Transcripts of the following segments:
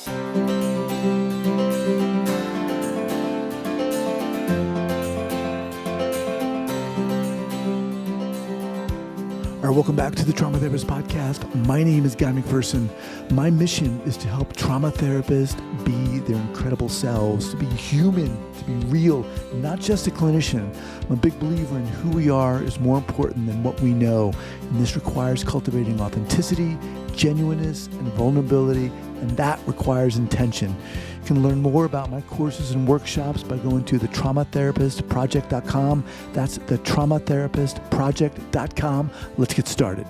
All right, welcome back to the Trauma Therapist Podcast. My name is Guy McPherson. My mission is to help trauma therapists be their incredible selves, to be human, to be real, not just a clinician. I'm a big believer in who we are is more important than what we know. And this requires cultivating authenticity, genuineness, and vulnerability, and that requires intention. You can learn more about my courses and workshops by going to thetraumatherapistproject.com. That's thetraumatherapistproject.com. Let's get started.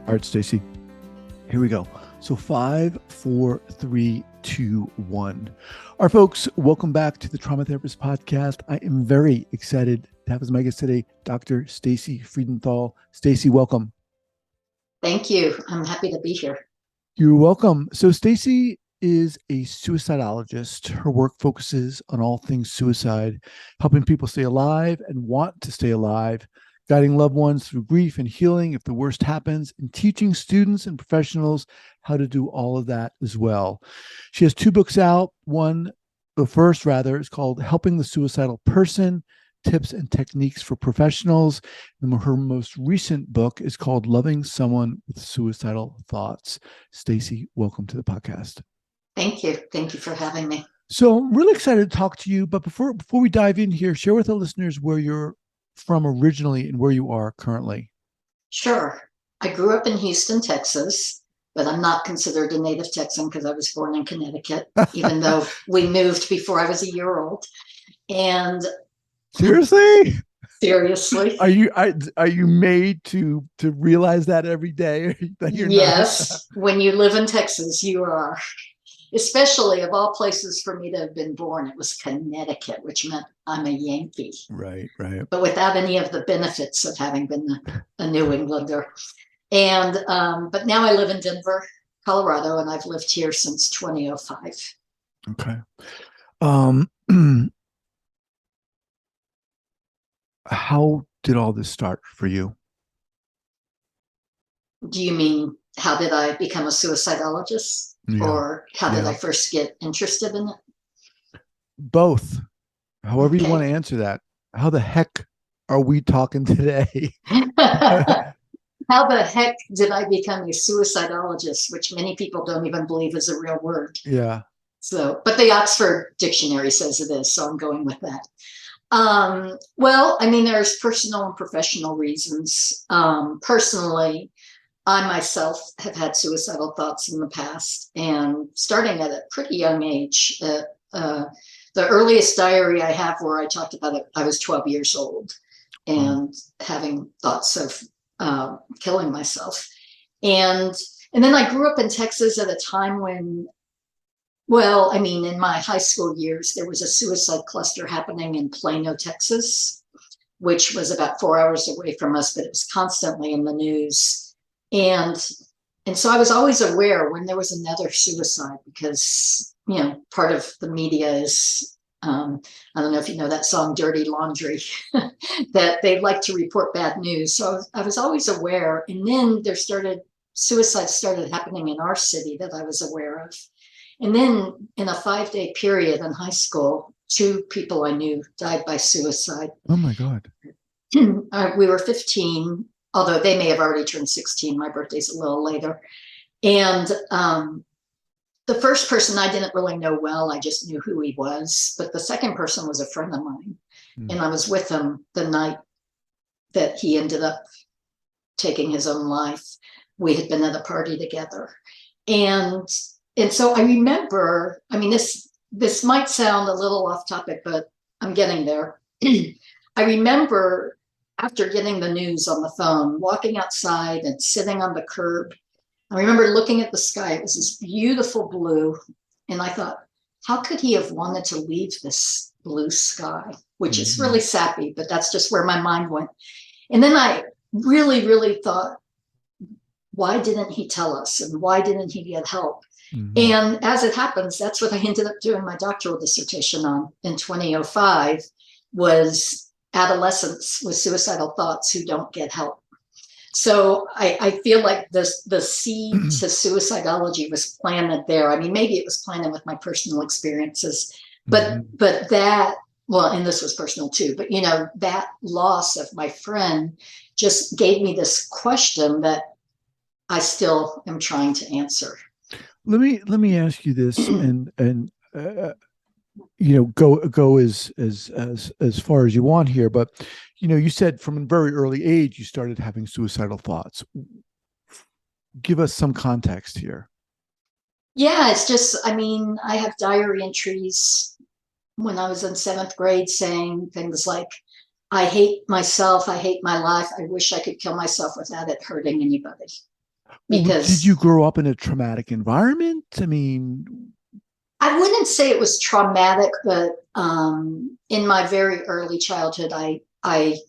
All right, Stacey, here we go. So 5, 4, 3, 2, 1. All right, folks, welcome back to the Trauma Therapist Podcast. I am very excited to have as my guest today, Dr. Stacey Freedenthal. Stacey, welcome. Thank you. I'm happy to be here. You're welcome. So Stacey is a suicidologist. Her work focuses on all things suicide, helping people stay alive and want to stay alive, guiding loved ones through grief and healing if the worst happens, and teaching students and professionals how to do all of that as well. She has 2 books out. The first is called Helping the Suicidal Person, Tips and Techniques for Professionals. And her most recent book is called Loving Someone with Suicidal Thoughts. Stacey, welcome to the podcast. Thank you. Thank you for having me. So I'm really excited to talk to you. But before we dive in here, share with the listeners where you're from originally and where you are currently. Sure. I grew up in Houston, Texas, but I'm not considered a native Texan because I was born in Connecticut, even though we moved before I was a year old. And seriously? Seriously. Are you made to realize that every day that you're yes. When you live in Texas, you are. Especially of all places for me to have been born, it was Connecticut, which meant I'm a Yankee. Right. But without any of the benefits of having been a New Englander. And but now I live in Denver, Colorado, and I've lived here since 2005. Okay. How did all this start for you? Do you mean how did I become a suicidologist? Yeah. Or how did I first get interested in it? Both. However you want to answer that. How the heck are we talking today? How the heck did I become a suicidologist, which many people don't even believe is a real word. Yeah. So, but the Oxford Dictionary says it is, so I'm going with that. Well, I mean, there's personal and professional reasons. Personally, I myself have had suicidal thoughts in the past, and starting at a pretty young age. The earliest diary I have where I talked about it, I was 12 years old and having thoughts of killing myself. And then I grew up in Texas at a time when, well, I mean, in my high school years, there was a suicide cluster happening in Plano, Texas, which was about 4 hours away from us, but it was constantly in the news. And so I was always aware when there was another suicide because, you know, part of the media is, I don't know if you know that song, Dirty Laundry, that they like to report bad news. So I was always aware. And then suicide started happening in our city that I was aware of. And then in a 5-day period in high school, 2 people I knew died by suicide. Oh my God. We were 15. Although they may have already turned 16. My birthday's a little later. And the first person I didn't really know well. I just knew who he was. But the second person was a friend of mine. And I was with him the night that he ended up taking his own life. We had been at a party together. And so I remember, I mean, this might sound a little off topic, but I'm getting there. I remember after getting the news on the phone, walking outside and sitting on the curb. I remember looking at the sky. It was this beautiful blue. And I thought, how could he have wanted to leave this blue sky? Which is really sappy, but that's just where my mind went. And then I really, really thought, why didn't he tell us? And why didn't he get help? And as it happens, that's what I ended up doing my doctoral dissertation on in 2005 was adolescents with suicidal thoughts who don't get help. So I feel like the seed to suicidology was planted there. I mean, maybe it was planted with my personal experiences, Mhm. but that, well, and this was personal too, but that loss of my friend just gave me this question that I still am trying to answer. Let me ask you this, and go as far as you want here, but you said from a very early age you started having suicidal thoughts. Give us some context here. Yeah, it's just, I mean, I have diary entries when I was in seventh grade saying things like, I hate myself, I hate my life, I wish I could kill myself without it hurting anybody. Well, did you Because grow up in a traumatic environment? I mean, I wouldn't say it was traumatic, but in my very early childhood, I I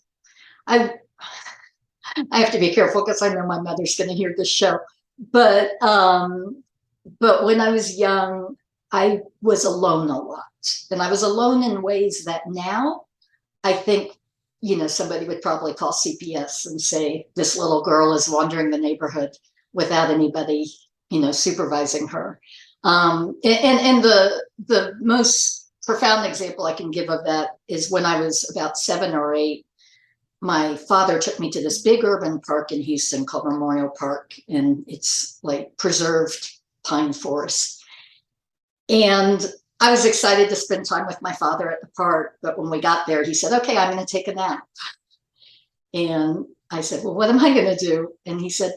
have to be careful because I know my mother's going to hear this show. But when I was young, I was alone a lot, and I was alone in ways that now I think somebody would probably call CPS and say this little girl is wandering the neighborhood without anybody supervising her. And the most profound example I can give of that is when I was about 7 or 8. My father took me to this big urban park in Houston called Memorial Park, and it's like preserved pine forest. And I was excited to spend time with my father at the park, but when we got there, he said, "Okay, I'm going to take a nap." And I said, "Well, what am I going to do?" And he said,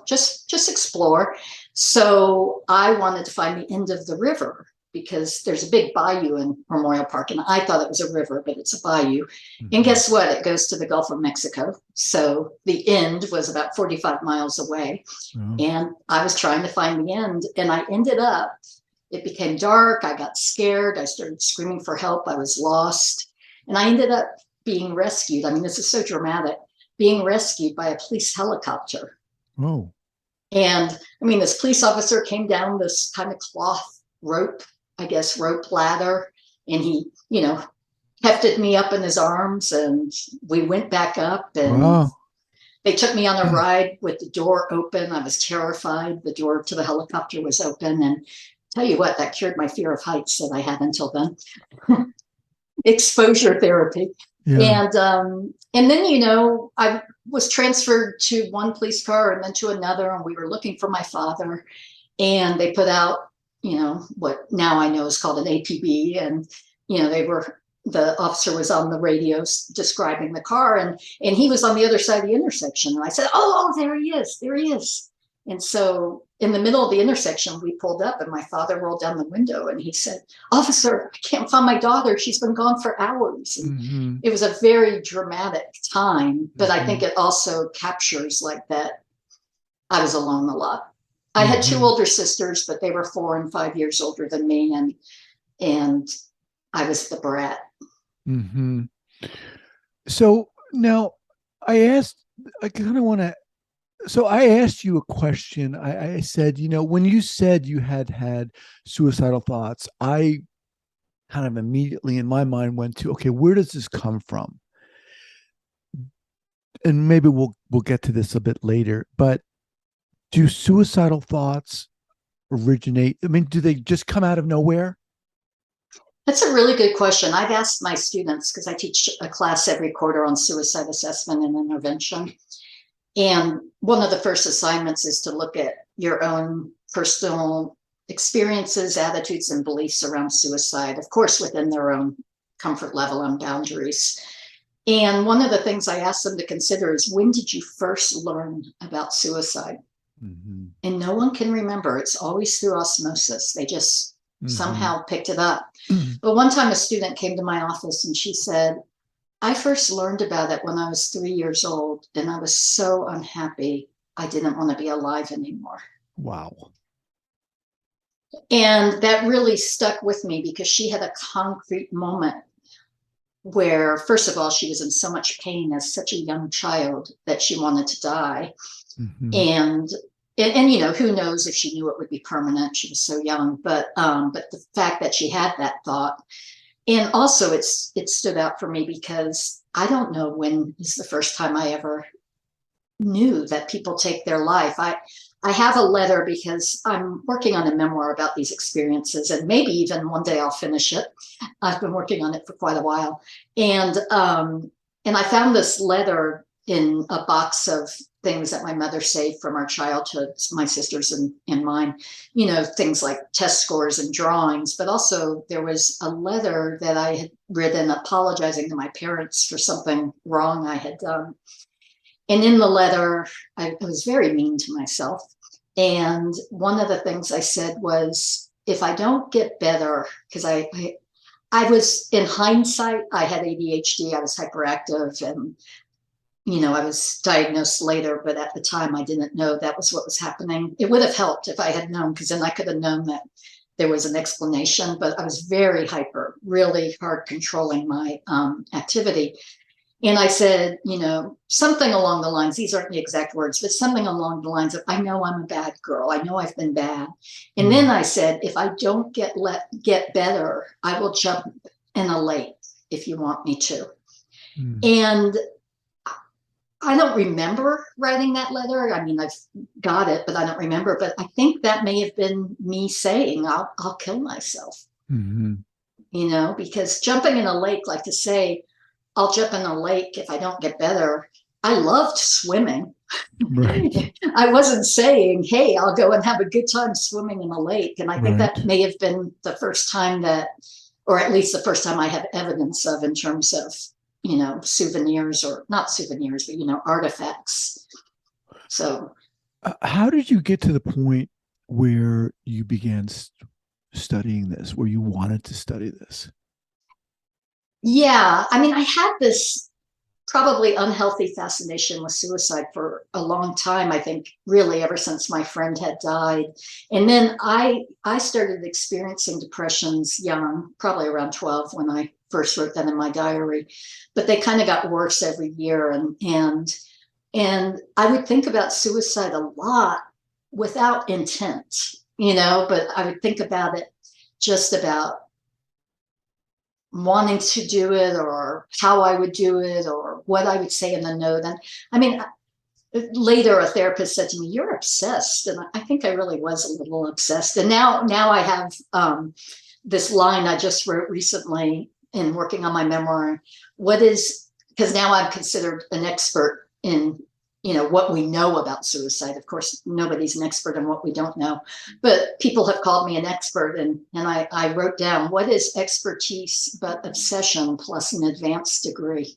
just explore. So I wanted to find the end of the river because there's a big bayou in Memorial Park, and I thought it was a river, but it's a bayou. And mhm. guess what? It goes to the Gulf of Mexico. So the end was about 45 miles away. Oh, And I was trying to find the end, and I ended up, it became dark. I got scared. I started screaming for help. I was lost. And I ended up being rescued. I mean, this is so dramatic, being rescued by a police helicopter. oh, And I mean, this police officer came down this kind of cloth rope, I guess, rope ladder, and he, hefted me up in his arms, and we went back up, and wow. they took me on a ride with the door open. I was terrified. The door to the helicopter was open. And tell you what, that cured my fear of heights that I had until then. Exposure therapy. Yeah. And then, I was transferred to one police car and then to another, and we were looking for my father. And they put out, what now I know is called an APB. And, the officer was on the radio describing the car, and he was on the other side of the intersection. And I said, "Oh, there he is. There he is." And so in the middle of the intersection, we pulled up, and my father rolled down the window and he said, "Officer, I can't find my daughter. She's been gone for hours." And Hmm. it was a very dramatic time, but I think Hmm. it also captures like that. I was alone a lot. I had two Hmm. older sisters, but they were 4 and 5 years older than me, and I was the brat. Hmm. So now I asked, I kind of want to, so I asked you a question. I said, when you said you had suicidal thoughts, I kind of immediately in my mind went to, okay, where does this come from? And maybe we'll get to this a bit later, but do suicidal thoughts originate? I mean, do they just come out of nowhere? That's a really good question. I've asked my students, because I teach a class every quarter on suicide assessment and intervention. And one of the first assignments is to look at your own personal experiences, attitudes, and beliefs around suicide, of course, within their own comfort level and boundaries. And one of the things I ask them to consider is, when did you first learn about suicide? Hmm. And no one can remember. It's always through osmosis. They just Hmm. somehow picked it up. But one time a student came to my office and she said, "I first learned about it when I was 3 years old, and I was so unhappy. I didn't want to be alive anymore." Wow. And that really stuck with me because she had a concrete moment where, first of all, she was in so much pain as such a young child that she wanted to die. Hmm. And and who knows if she knew it would be permanent. She was so young, but the fact that she had that thought. And also it stood out for me because I don't know when is the first time I ever knew that people take their life. I have a letter because I'm working on a memoir about these experiences, and maybe even one day I'll finish it. I've been working on it for quite a while, and I found this letter in a box of things that my mother saved from our childhood, my sisters and mine. You know, things like test scores and drawings, but also there was a letter that I had written apologizing to my parents for something wrong I had done. And in the letter, I was very mean to myself. And one of the things I said was, if I don't get better, because I was, in hindsight, I had ADHD, I was hyperactive, and I was diagnosed later, but at the time I didn't know that was what was happening. It would have helped if I had known, because then I could have known that there was an explanation, but I was very hyper, really hard controlling my activity. And I said, something along the lines, these aren't the exact words, but something along the lines of, I know I'm a bad girl. I know I've been bad. And then I said, if I don't get better, I will jump in a lake if you want me to. And I don't remember writing that letter. I mean, I've got it, but I don't remember. But I think that may have been me saying, I'll kill myself, because jumping in a lake, like to say, I'll jump in a lake if I don't get better. I loved swimming. Right. I wasn't saying, hey, I'll go and have a good time swimming in a lake. And I think that may have been the first time that, or at least the first time I have evidence of, in terms of, souvenirs, or not souvenirs, but, artifacts. So how did you get to the point where you began studying this, where you wanted to study this? Yeah, I mean, I had this probably unhealthy fascination with suicide for a long time. I think really ever since my friend had died. And then I started experiencing depressions young, probably around 12 when I first wrote that in my diary. But they kind of got worse every year. And I would think about suicide a lot without intent, but I would think about it just about wanting to do it, or how I would do it, or what I would say in the note. And I mean, later a therapist said to me, "You're obsessed," and I think I really was a little obsessed. And now I have this line I just wrote recently in working on my memoir. Because now I'm considered an expert in what we know about suicide. Of course, nobody's an expert in what we don't know, but people have called me an expert. And I wrote down, what is expertise but obsession plus an advanced degree?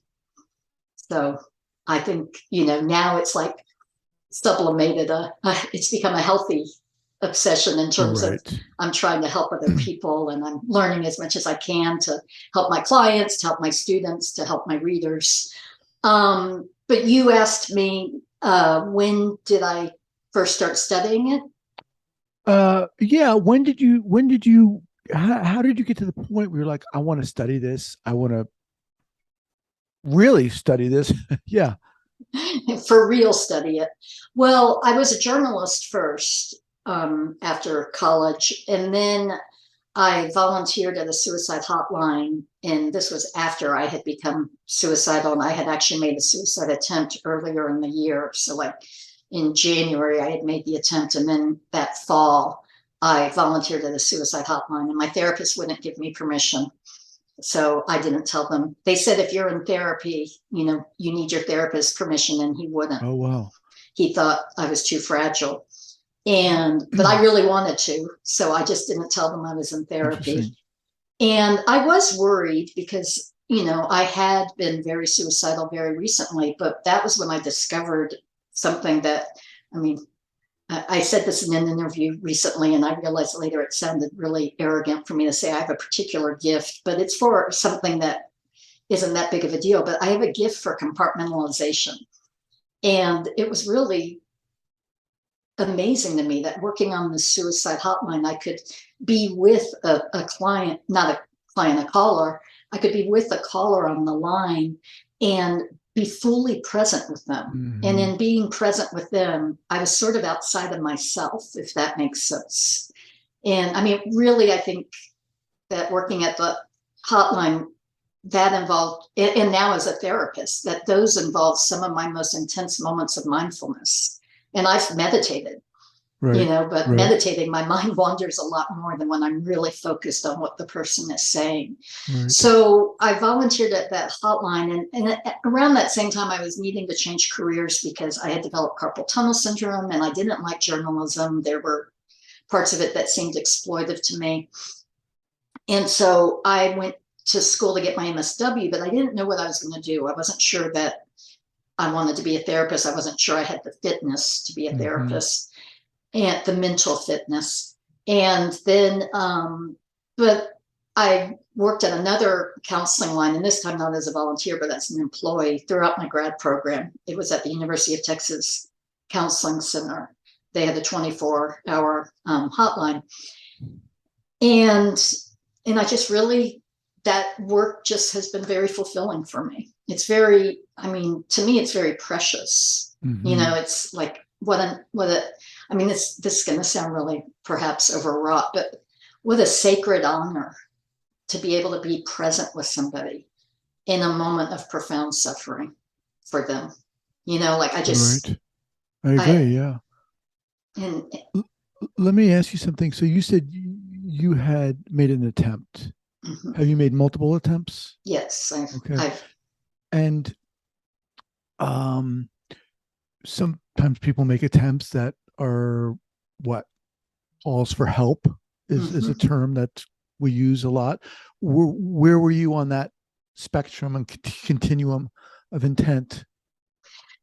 So I think, now it's like sublimated. It's become a healthy obsession in terms of I'm trying to help other people, and I'm learning as much as I can to help my clients, to help my students, to help my readers. But you asked me, when did I first start studying it? Yeah. How did you get to the point where you're like, I want to study this. I want to really study this. Yeah. For real study it. Well, I was a journalist first, after college. And then I volunteered at a suicide hotline, and this was after I had become suicidal, and I had actually made a suicide attempt earlier in the year. So like in January, I had made the attempt, and then that fall, I volunteered at a suicide hotline, and my therapist wouldn't give me permission. So I didn't tell them. They said, if you're in therapy, you need your therapist's permission, and he wouldn't. Oh, wow. He thought I was too fragile. But I really wanted to, so I just didn't tell them I was in therapy. And I was worried because, I had been very suicidal very recently, but that was when I discovered something that, I mean, I said this in an interview recently, and I realized later it sounded really arrogant for me to say I have a particular gift, but it's for something that isn't that big of a deal. But I have a gift for compartmentalization. And it was really amazing to me that working on the suicide hotline, I could be with a client, not a client, a caller. I could be with a caller on the line and be fully present with them. And in being present with them, I was sort of outside of myself, if that makes sense. And I mean, really, I think that working at the hotline that involved, and now as a therapist, that those involve some of my most intense moments of mindfulness. And I've meditated, Right. but Right. meditating, my mind wanders a lot more than when I'm really focused on what the person is saying. Right. So I volunteered at that hotline, and around that same time, I was needing to change careers because I had developed carpal tunnel syndrome and I didn't like journalism. There were parts of it that seemed exploitive to me. And so I went to school to get my MSW, but I didn't know what I was going to do. I wasn't sure that I wanted to be a therapist. I wasn't sure I had the fitness to be a Mm-hmm. therapist and the mental fitness. And then, but I worked at another counseling line, and this time not as a volunteer, but as an employee throughout my grad program. It was at the University of Texas Counseling Center. They had a 24-hour hotline. And I just really, that work just has been very fulfilling for me. It's very, I mean, to me, it's very precious. Mm-hmm. It's like I mean, this is going to sound really perhaps overwrought, but what a sacred honor to be able to be present with somebody in a moment of profound suffering for them. Like Right. I I, agree. Yeah. and Let me ask you something. So you said you had made an attempt. mhm, Have you made multiple attempts? yes, Okay. I've, And um, sometimes people make attempts that are what calls for help is a mhm. term that we use a lot. Where were you on that spectrum and continuum of intent?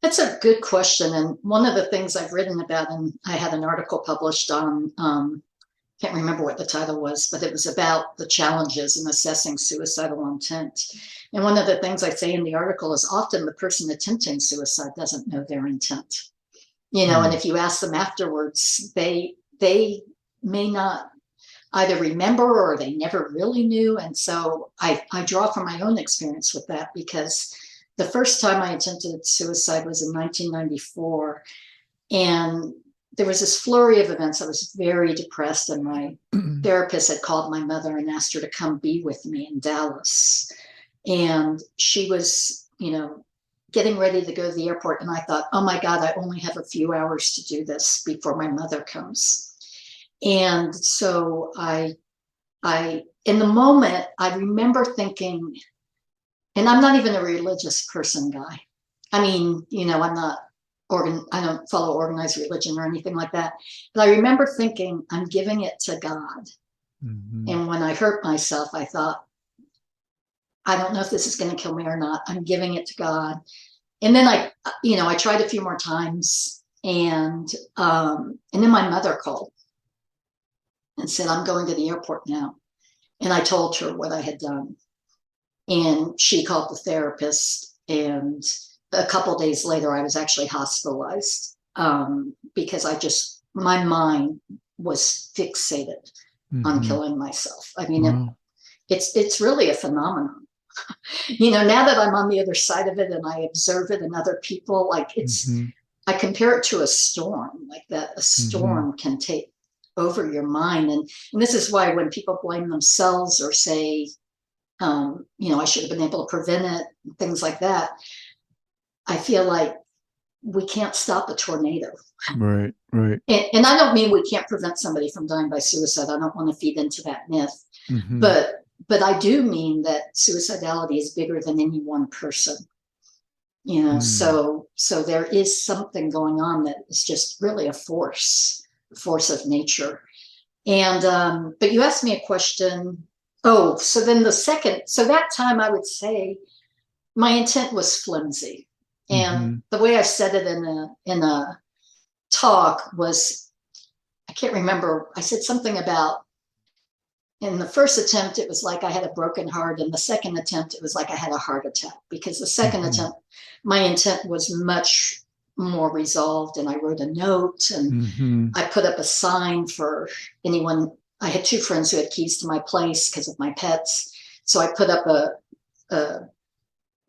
That's a good question. And one of the things I've written about, and I had an article published on, can't remember what the title was, but it was about the challenges in assessing suicidal intent. And one of the things I say in the article is often the person attempting suicide doesn't know their intent. And Hmm. if you ask them afterwards, they may not either remember or they never really knew. And so I draw from my own experience with that, because the first time I attempted suicide was in 1994. And there was this flurry of events. I was very depressed, and my therapist had called my mother and asked her to come be with me in Dallas. And she was, getting ready to go to the airport. And I thought, oh my God, I only have a few hours to do this before my mother comes. And so in the moment, I remember thinking, and I'm not even a religious person, Guy. I mean, I'm not I don't follow organized religion or anything like that. But I remember thinking, I'm giving it to God. Mm-hmm. And when I hurt myself, I thought, I don't know if this is going to kill me or not. I'm giving it to God. And then I tried a few more times, and then my mother called and said, I'm going to the airport now. And I told her what I had done. And she called the therapist. And a couple of days later, I was actually hospitalized, because my mind was fixated on Mm-hmm. killing myself. I mean, Wow. it's really a phenomenon. Now that I'm on the other side of it and I observe it in other people, like Mm-hmm. I compare it to a storm, like that a Mm-hmm. storm can take over your mind. And this is why when people blame themselves or say, I should have been able to prevent it, things like that, I feel like we can't stop a tornado. Right. Right. And I don't mean we can't prevent somebody from dying by suicide. I don't want to feed into that myth. Mm-hmm. But I do mean that suicidality is bigger than any one person. Mm. So there is something going on that is just really a force of nature. And but you asked me a question. Oh, so then so that time I would say my intent was flimsy. And Mm-hmm. the way I said it in a talk was, I can't remember, I said something about, in the first attempt it was like I had a broken heart, and the second attempt it was like I had a heart attack, because the second Mm-hmm. attempt my intent was much more resolved, and I wrote a note, and Mm-hmm. I put up a sign for anyone. I had two friends who had keys to my place because of my pets, so I put up a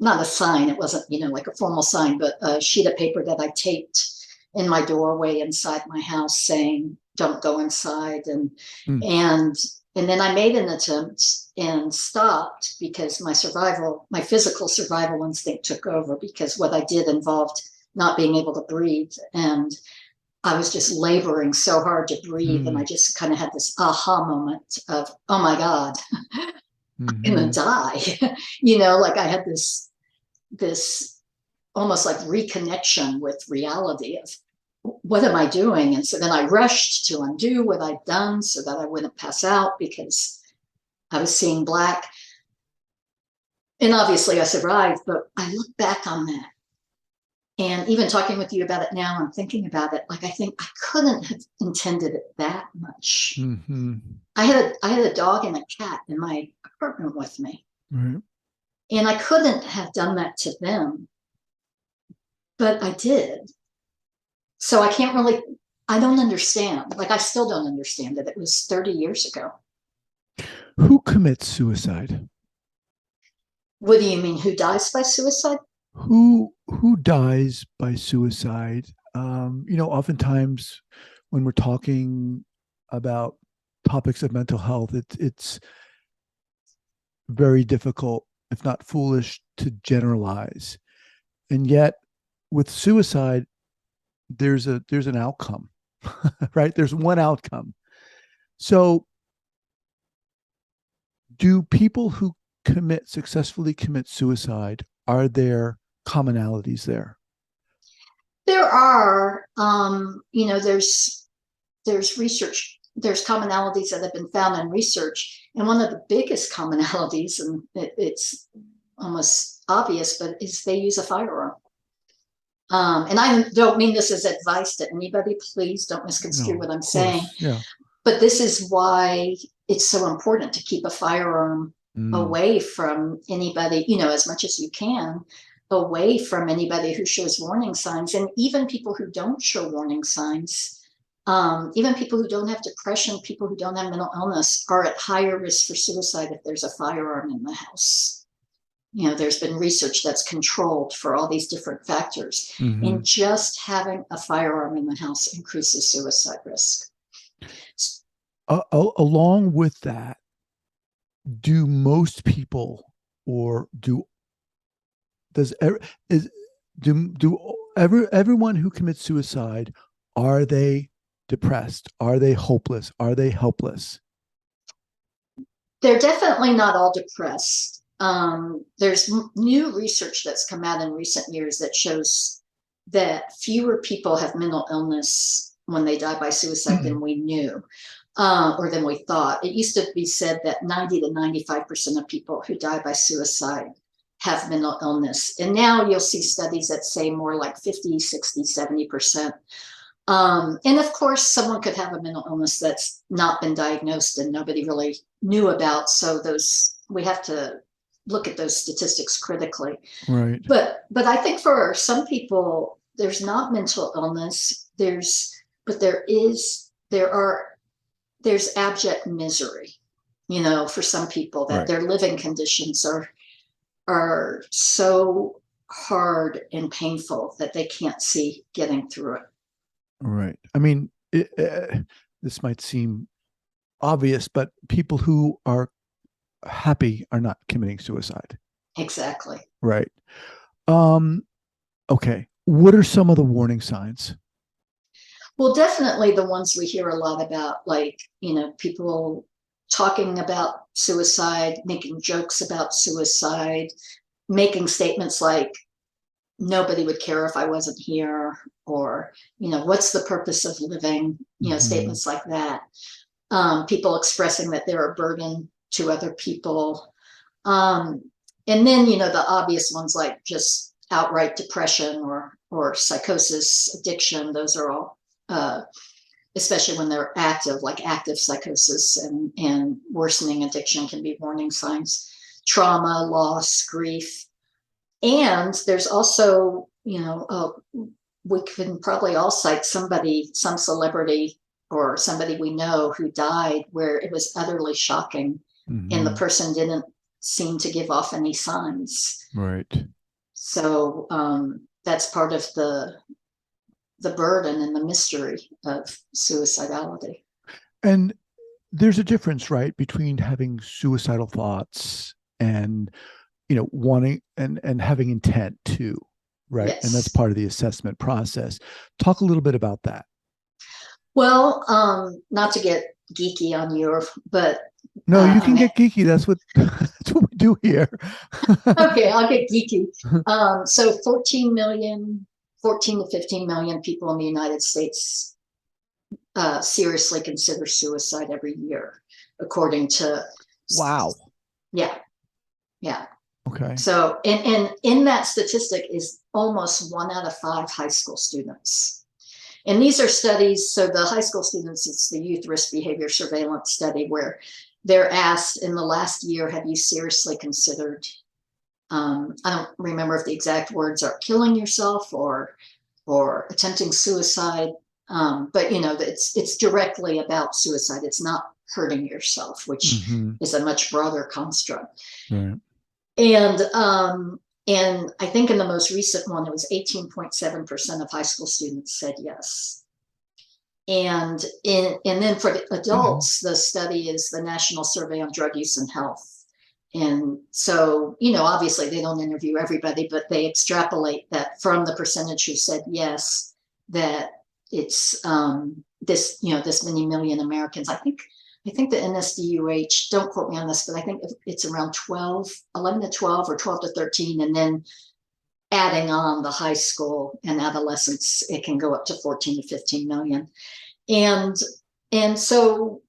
not a sign, it wasn't like a formal sign, but a sheet of paper that I taped in my doorway inside my house saying, don't go inside. Mm. And then I made an attempt and stopped because my physical survival instinct took over, because what I did involved not being able to breathe. And I was just laboring so hard to breathe. And I just kind of had this aha moment of, oh my God, I'm gonna die. Like I had this almost like reconnection with reality of, what am I doing? And so then I rushed to undo what I'd done so that I wouldn't pass out, because I was seeing black. And obviously I survived, but I look back on that. And even talking with you about it now, I'm thinking about it, like I think I couldn't have intended it that much. Mm-hmm. I had a dog and a cat in my apartment with me. Right. And I couldn't have done that to them, but I did. So I don't understand. Like, I still don't understand it. It was 30 years ago. Who commits suicide? What do you mean? Who dies by suicide? Who dies by suicide? Oftentimes when we're talking about topics of mental health, it's very difficult, if not foolish, to generalize. And yet, with suicide, there's an outcome, right? There's one outcome. So, do people who successfully commit suicide, are there commonalities there? There are, there's research, there's commonalities that have been found in research. And one of the biggest commonalities, and it's almost obvious, but is they use a firearm. And I don't mean this as advice to anybody. Please don't misconstrue what I'm saying. Yeah. But this is why it's so important to keep a firearm away from anybody, as much as you can, away from anybody who shows warning signs. And even people who don't show warning signs, even people who don't have depression, people who don't have mental illness, are at higher risk for suicide if there's a firearm in the house. There's been research that's controlled for all these different factors. And just having a firearm in the house increases suicide risk. Along with that, do most people, or everyone who commits suicide, are they depressed? Are they hopeless? Are they helpless? They're definitely not all depressed. There's new research that's come out in recent years that shows that fewer people have mental illness when they die by suicide than we knew, or than we thought. It used to be said that 90 to 95% of people who die by suicide have mental illness. And now you'll see studies that say more like 50, 60, 70%. And of course, someone could have a mental illness that's not been diagnosed and nobody really knew about. So we have to look at those statistics critically. Right. But I think for some people, there's not mental illness. There's abject misery, for some people, that their living conditions are so hard and painful that they can't see getting through it. Right. I mean, this might seem obvious, but people who are happy are not committing suicide. Exactly. Right. Okay. What are some of the warning signs? Well, definitely the ones we hear a lot about, like, people talking about suicide, making jokes about suicide, making statements like, nobody would care if I wasn't here, or, what's the purpose of living? Statements like that. People expressing that they're a burden to other people. And then, the obvious ones like just outright depression or psychosis, addiction. Those are all, especially when they're active, like active psychosis and worsening addiction can be warning signs. Trauma, loss, grief. And there's also, we can probably all cite some celebrity or somebody we know who died where it was utterly shocking, and the person didn't seem to give off any signs. Right. So that's part of the the burden and the mystery of suicidality. And there's a difference, right, between having suicidal thoughts and, wanting and having intent too, right? And that's Yes. part of the assessment process. Talk a little bit about that. Well, not to get geeky on you, but No, you I can mean, get geeky. That's what we do here. okay, I'll get geeky. So 14 to 15 million people in the United States seriously consider suicide every year, according to, Wow. yeah, yeah. Okay. So, and in that statistic is almost 1 out of 5 high school students. And these are studies. So the high school students, it's the youth risk behavior surveillance study where they're asked in the last year, have you seriously considered, I don't remember if the exact words are killing yourself or attempting suicide. But it's directly about suicide. It's not hurting yourself, which Mm-hmm. is a much broader construct. Right. And I think in the most recent one, it was 18.7% of high school students said yes. And then for the adults, the study is the National Survey on Drug Use and Health. And so, obviously they don't interview everybody, but they extrapolate that from the percentage who said yes, that it's this many million Americans. I think the NSDUH, don't quote me on this, but I think it's around 11 to 12 or 12 to 13. And then adding on the high school and adolescents, it can go up to 14 to 15 million. And so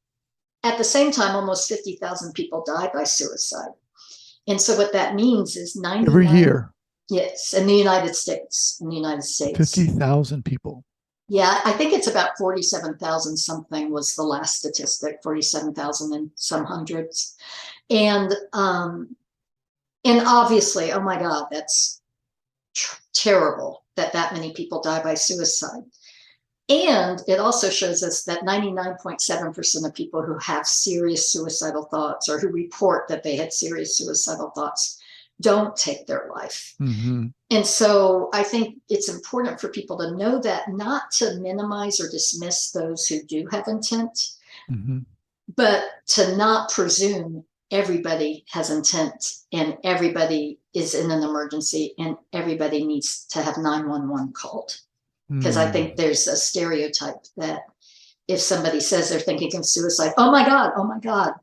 at the same time, almost 50,000 people die by suicide. And so what that means is 99 every year. Yes, in the United States. 50,000 people. Yeah, I think it's about 47,000 something was the last statistic, 47,000 and some hundreds. And obviously, oh my God, that's terrible that many people die by suicide. And it also shows us that 99.7% of people who have serious suicidal thoughts or who report that they had serious suicidal thoughts don't take their life. Mm-hmm. And so I think it's important for people to know that, not to minimize or dismiss those who do have intent, Mm-hmm. but to not presume everybody has intent and everybody is in an emergency and everybody needs to have 911 called. Because I think there's a stereotype that if somebody says they're thinking of suicide, oh my God,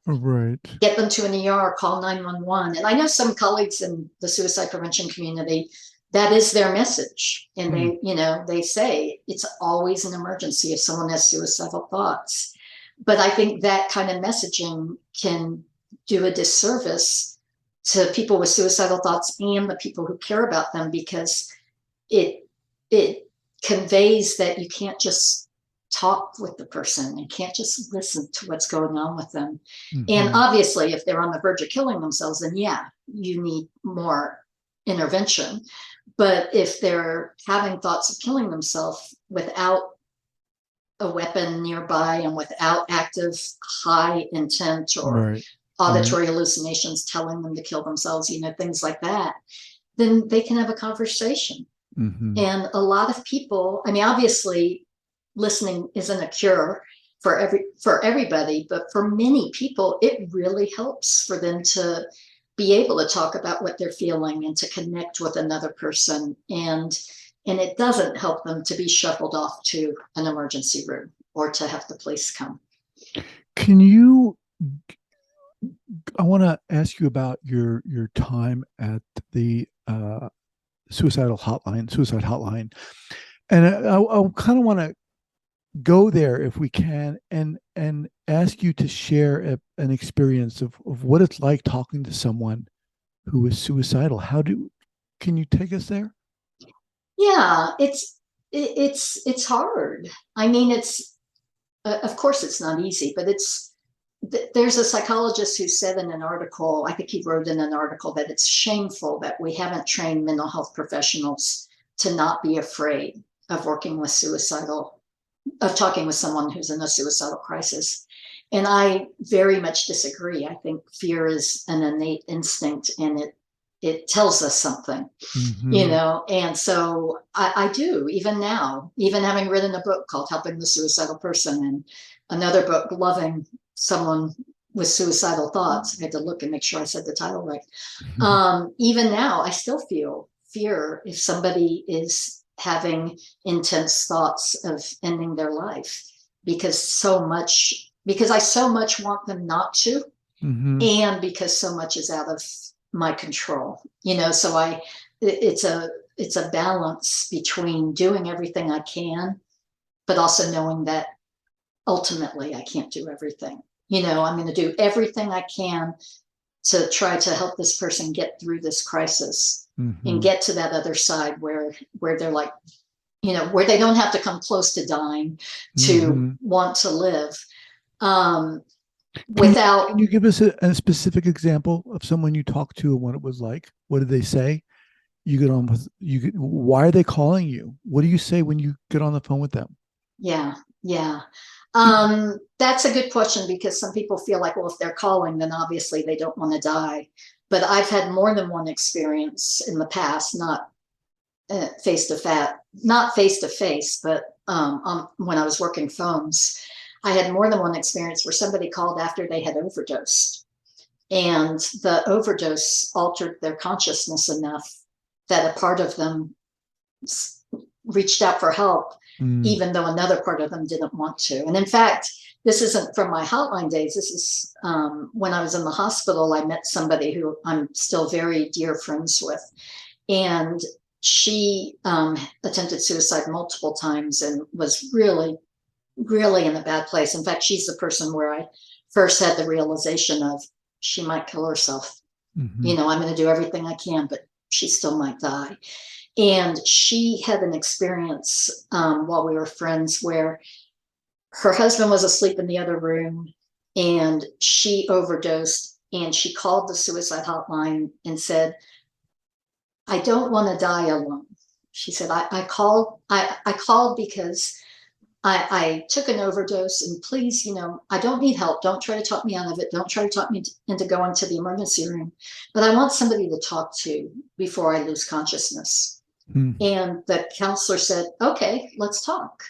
right, get them to an ER, call 911. And I know some colleagues in the suicide prevention community, that is their message. And they say it's always an emergency if someone has suicidal thoughts. But I think that kind of messaging can do a disservice to people with suicidal thoughts and the people who care about them, because it conveys that you can't just talk with the person and can't just listen to what's going on with them. Mm-hmm. And obviously, if they're on the verge of killing themselves, then yeah, you need more intervention. But if they're having thoughts of killing themselves without a weapon nearby and without active high intent or auditory hallucinations telling them to kill themselves, things like that, then they can have a conversation. Mm-hmm. And a lot of people, obviously listening isn't a cure for everybody, but for many people, it really helps for them to be able to talk about what they're feeling and to connect with another person. And it doesn't help them to be shuffled off to an emergency room or to have the police come. I want to ask you about your time at the suicide hotline. And I kind of want to go there if we can and ask you to share an experience of what it's like talking to someone who is suicidal. Can you take us there? Yeah, it's hard. It's of course it's not easy, but there's a psychologist who said in an article, I think he wrote in an article, that it's shameful that we haven't trained mental health professionals to not be afraid of talking with someone who's in a suicidal crisis. And I very much disagree. I think fear is an innate instinct, and it tells us something, Mm-hmm. and so I do, even now, even having written a book called Helping the Suicidal Person, and another book, Loving Someone with Suicidal Thoughts. I had to look and make sure I said the title right. Even now, I still feel fear if somebody is having intense thoughts of ending their life, because I so much want them not to, Mm-hmm. and because so much is out of my control. So it's a balance between doing everything I can, but also knowing that ultimately I can't do everything. I'm going to do everything I can to try to help this person get through this crisis and Mm-hmm. get to that other side where they're like, where they don't have to come close to dying to Mm-hmm. want to live, um, Can can without. you give us a specific example of someone you talked to and what it was like? What did they say? You get on with why are they calling you? What do you say when you get on the phone with them? Yeah, yeah. That's a good question, because some people feel like, well, if they're calling, then obviously they don't want to die. But I've had more than one experience in the past, not face to face, not face to face, but when I was working phones, I had more than one experience where somebody called after they had overdosed, and the overdose altered their consciousness enough that a part of them reached out for help, Mm. even though another part of them didn't want to. And in fact, this isn't from my hotline days. This is when I was in the hospital. I met somebody who I'm still very dear friends with, and she attempted suicide multiple times and was really, really in a bad place. In fact, she's the person where I first had the realization of she might kill herself. Mm-hmm. I'm going to do everything I can, but she still might die. And she had an experience while we were friends where her husband was asleep in the other room, and she overdosed, and she called the suicide hotline and said, I don't want to die alone. She said, I called because I took an overdose, and please, I don't need help. Don't try to talk me out of it. Don't try to talk me into going to the emergency room, but I want somebody to talk to before I lose consciousness. Mm. And the counselor said, okay, let's talk.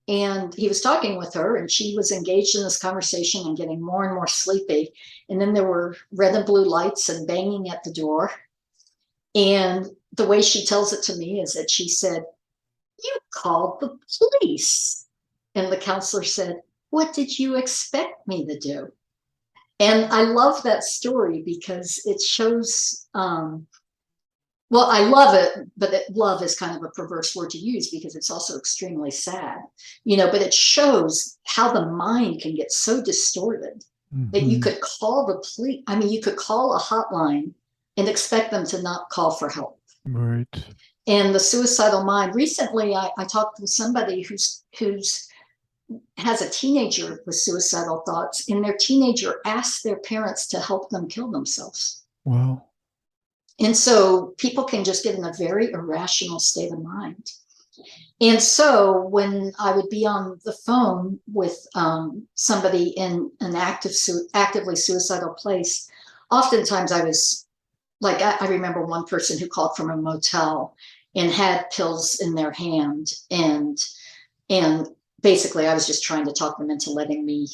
And he was talking with her, and she was engaged in this conversation and getting more and more sleepy. And then there were red and blue lights and banging at the door. And the way she tells it to me is that she said, you called the police. And the counselor said, what did you expect me to do? And I love that story because it shows, well, I love it, but love is kind of a perverse word to use because it's also extremely sad, but it shows how the mind can get so distorted that you Mm-hmm. could call the police. I mean, you could call a hotline and expect them to not call for help. Right. And the suicidal mind. Recently, I talked with somebody who's has a teenager with suicidal thoughts, and their teenager asked their parents to help them kill themselves. Well. And so people can just get in a very irrational state of mind. And so when I would be on the phone with somebody in an actively suicidal place, oftentimes I was like, I remember one person who called from a motel and had pills in their hand, and basically I was just trying to talk them into letting me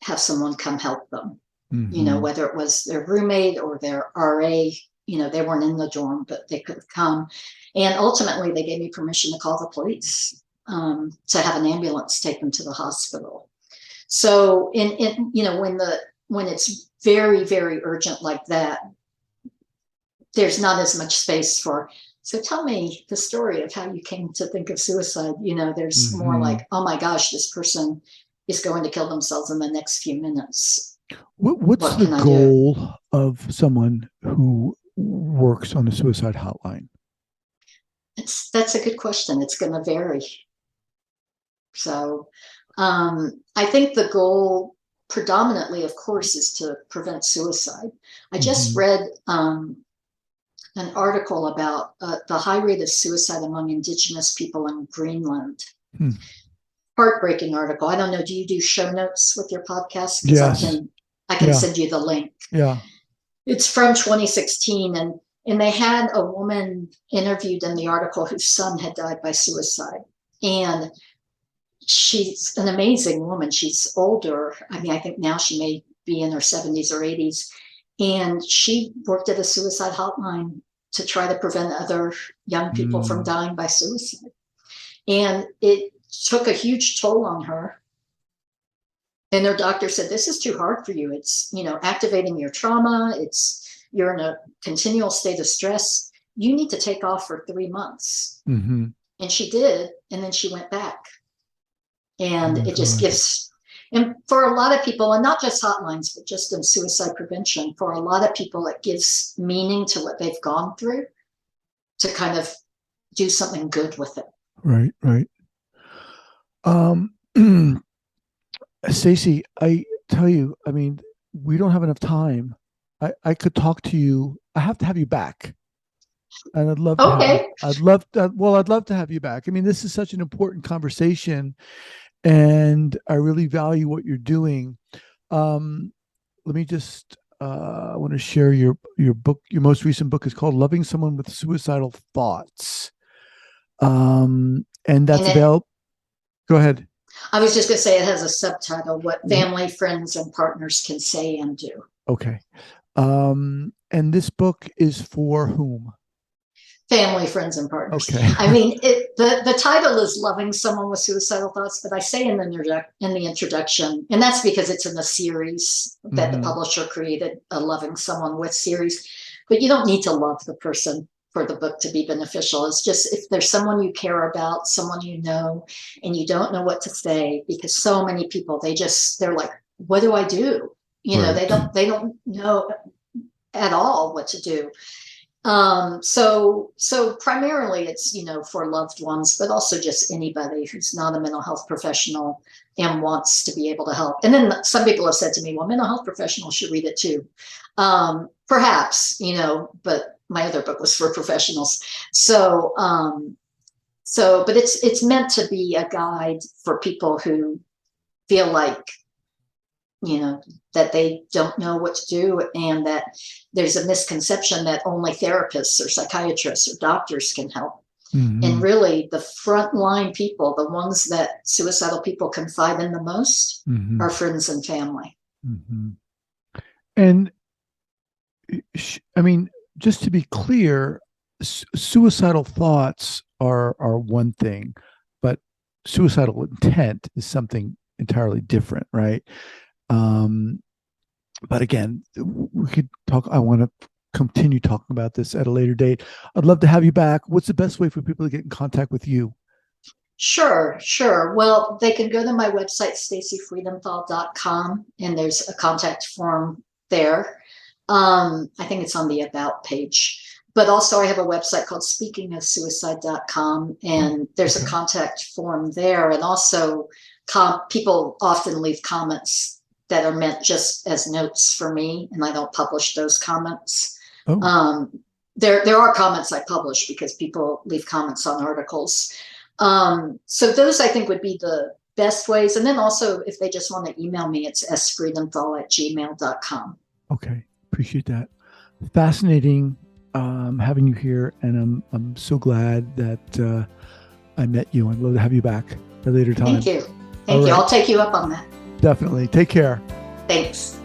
have someone come help them, Mm-hmm. whether it was their roommate or their RA. They weren't in the dorm, but they could have come. And ultimately, they gave me permission to call the police, to have an ambulance take them to the hospital. So, when it's very, very urgent like that, there's not as much space for. So tell me the story of how you came to think of suicide. There's more Mm-hmm. like, oh my gosh, this person is going to kill themselves in the next few minutes. What's What the can I do? goal of someone who works on the suicide hotline? That's a good question. It's going to vary. So I think the goal predominantly, of course, is to prevent suicide. I just Mm-hmm. read an article about the high rate of suicide among Indigenous people in Greenland. Hmm. Heartbreaking article. I don't know. Do you do show notes with your podcast? Because I Yes. can Yeah. send you the link. Yeah. It's from 2016, and And they had a woman interviewed in the article whose son had died by suicide. And she's an amazing woman. She's older. I mean, I think now she may be in her 70s or 80s. And she worked at a suicide hotline to try to prevent other young people from dying by suicide. And it took a huge toll on her. And their doctor said, this is too hard for you. It's, activating your trauma. You're in a continual state of stress. You need to take off for 3 months. Mm-hmm. And she did. And then she went back. And it just gives, and for a lot of people, and not just hotlines, but just in suicide prevention, for a lot of people, it gives meaning to what they've gone through to kind of do something good with it. Right, right. Stacey, I tell you, I mean, we don't have enough time. I could talk to you. I have to have you back. And I'd love to I'd love to have you back. I mean, this is such an important conversation, and I really value what you're doing. Let me just I want to share your book. Your most recent book is called Loving Someone with Suicidal Thoughts. And that's available. Go ahead. I was just going to say it has a subtitle, What Family, Friends, and Partners Can Say and Do. Okay. And this book is for whom? Family, friends, and partners. Okay. I mean, the title is Loving Someone with Suicidal Thoughts, but I say in the introduction, and that's because it's in a series that the publisher created, a Loving Someone with series. But you don't need to love the person for the book to be beneficial. It's just if there's someone you care about, someone you know, and you don't know what to say, because so many people, they're like, what do I do? They don't know at all what to do. So primarily it's, for loved ones, but also just anybody who's not a mental health professional and wants to be able to help. And then some people have said to me, well, mental health professionals should read it too. Perhaps, but my other book was for professionals. So, but it's meant to be a guide for people who feel like, that they don't know what to do, and that there's a misconception that only therapists or psychiatrists or doctors can help. Mm-hmm. And really the frontline people, the ones that suicidal people confide in the most, are friends and family. Mm-hmm. And I mean, just to be clear, suicidal thoughts are one thing, but suicidal intent is something entirely different, right? But again, we could talk. I want to continue talking about this at a later date. I'd love to have you back. What's the best way for people to get in contact with you? Sure. Well, they can go to my website, staceyfreedenthal.com, and there's a contact form there. I think it's on the About page. But also I have a website called speakingofsuicide.com, and there's a contact form there. And also people often leave comments that are meant just as notes for me, and I don't publish those comments. There are comments I publish because people leave comments on articles. So those I think would be the best ways. And then also if they just want to email me, it's sfreedenthal@gmail.com. Okay. Appreciate that. Fascinating having you here, and I'm so glad that I met you. I'd love to have you back at a later time. Thank you. Thank you. I'll take you up on that. Definitely. Take care. Thanks.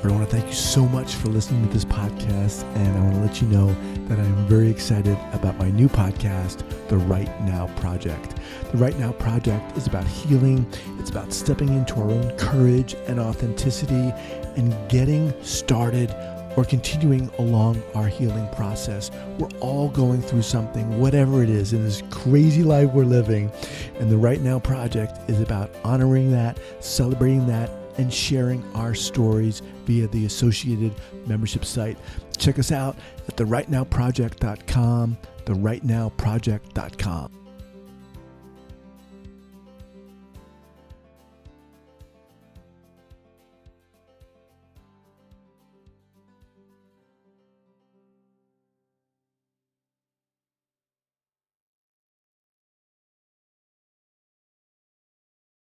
I want to thank you so much for listening to this podcast, and I want to let you know that I am very excited about my new podcast, The Right Now Project. The Right Now Project is about healing. It's about stepping into our own courage and authenticity and getting started or continuing along our healing process. We're all going through something, whatever it is, in this crazy life we're living. And the Right Now Project is about honoring that, celebrating that, and sharing our stories via the associated membership site. Check us out at therightnowproject.com, therightnowproject.com.